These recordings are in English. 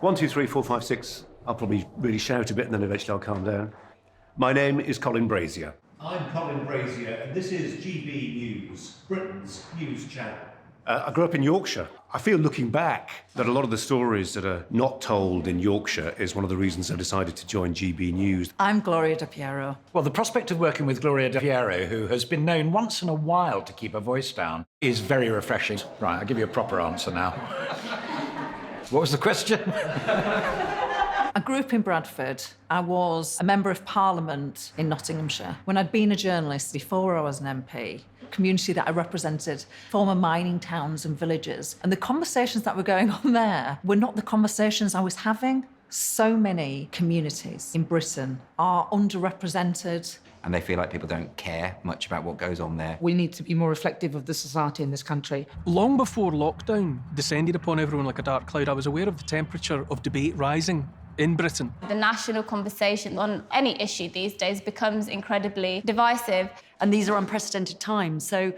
1, 2, 3, 4, 5, 6. I'll probably really shout a bit and then eventually I'll calm down. My name is Colin Brazier. I'm Colin Brazier, and this is GB News, Britain's news channel. I grew up in Yorkshire. I feel, looking back, that a lot of the stories that are not told in Yorkshire is one of the reasons I decided to join GB News. I'm Gloria De Piero. Well, the prospect of working with Gloria De Piero, who has been known once in a while to keep her voice down, is very refreshing. Right, I'll give you a proper answer now. What was the question? I grew up in Bradford. I was a Member of Parliament in Nottinghamshire. When I'd been a journalist before I was an MP, community that I represented, former mining towns and villages. And the conversations that were going on there were not the conversations I was having. So many communities in Britain are underrepresented. And they feel like people don't care much about what goes on there. We need to be more reflective of the society in this country. Long before lockdown descended upon everyone like a dark cloud, I was aware of the temperature of debate rising in Britain. The national conversation on any issue these days becomes incredibly divisive. And these are unprecedented times, so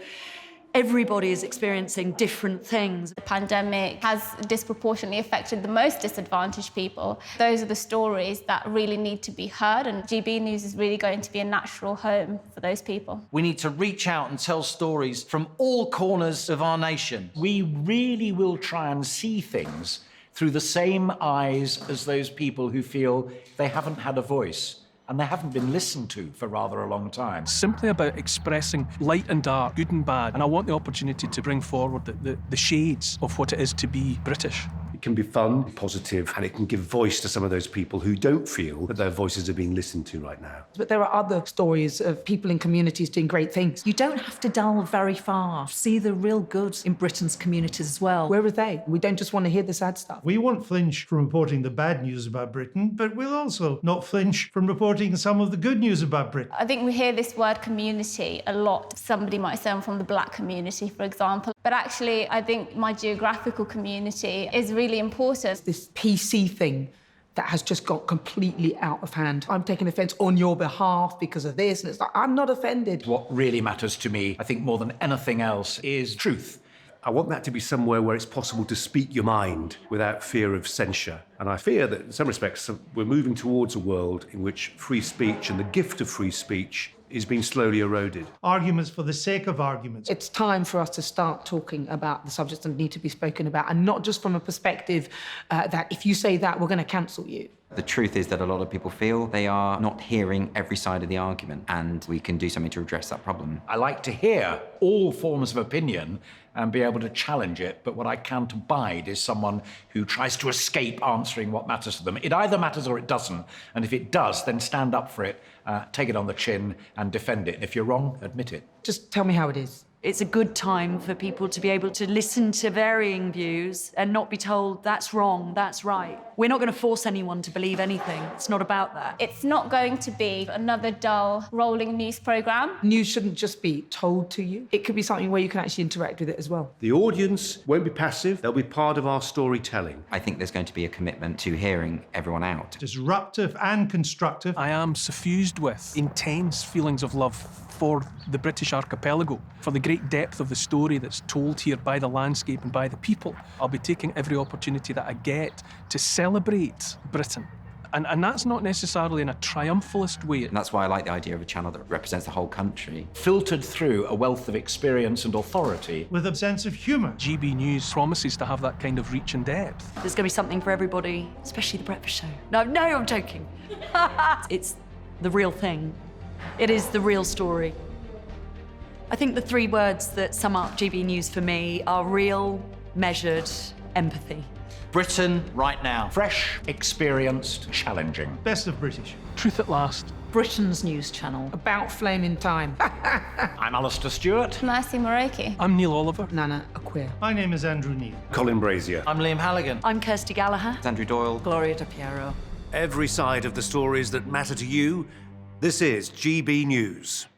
everybody is experiencing different things. The pandemic has disproportionately affected the most disadvantaged people. Those are the stories that really need to be heard, and GB News is really going to be a natural home for those people. We need to reach out and tell stories from all corners of our nation. We really will try and see things through the same eyes as those people who feel they haven't had a voice and they haven't been listened to for rather a long time. Simply about expressing light and dark, good and bad, and I want the opportunity to bring forward the shades of what it is to be British. It can be fun, positive, and it can give voice to some of those people who don't feel that their voices are being listened to right now. But there are other stories of people in communities doing great things. You don't have to delve very far. See the real good in Britain's communities as well. Where are they? We don't just want to hear the sad stuff. We won't flinch from reporting the bad news about Britain, but we'll also not flinch from reporting some of the good news about Britain. I think we hear this word community a lot. Somebody might say I'm from the black community, for example. But actually, I think my geographical community is really important. This PC thing that has just got completely out of hand. I'm taking offence on your behalf because of this, and it's like, I'm not offended. What really matters to me, I think more than anything else, is truth. I want that to be somewhere where it's possible to speak your mind without fear of censure. And I fear that in some respects we're moving towards a world in which free speech and the gift of free speech is being slowly eroded. Arguments for the sake of arguments. It's time for us to start talking about the subjects that need to be spoken about, and not just from a perspective that if you say that, we're going to cancel you. The truth is that a lot of people feel they are not hearing every side of the argument, and we can do something to address that problem. I like to hear all forms of opinion and be able to challenge it, but what I can't abide is someone who tries to escape answering what matters to them. It either matters or it doesn't, and if it does, then stand up for it, take it on the chin and defend it. And if you're wrong, admit it. Just tell me how it is. It's a good time for people to be able to listen to varying views and not be told that's wrong, that's right. We're not going to force anyone to believe anything. It's not about that. It's not going to be another dull, rolling news programme. News shouldn't just be told to you. It could be something where you can actually interact with it as well. The audience won't be passive, they'll be part of our storytelling. I think there's going to be a commitment to hearing everyone out. Disruptive and constructive. I am suffused with intense feelings of love for the British archipelago, for the great depth of the story that's told here by the landscape and by the people. I'll be taking every opportunity that I get to celebrate Britain. And that's not necessarily in a triumphalist way. And that's why I like the idea of a channel that represents the whole country. Filtered through a wealth of experience and authority. With a sense of humour. GB News promises to have that kind of reach and depth. There's going to be something for everybody, especially the breakfast show. No, I'm joking. It's the real thing. It is the real story. I think the three words that sum up GB News for me are real, measured, empathy. Britain right now. Fresh, experienced, challenging. Best of British. Truth at last. Britain's news channel. About flaming time. I'm Alistair Stewart. Mercy Moroki. I'm Neil Oliver. Nana Aquia. My name is Andrew Neil. Colin Brazier. I'm Liam Halligan. I'm Kirsty Gallagher. It's Andrew Doyle. Gloria De Piero. Every side of the stories that matter to you, this is GB News.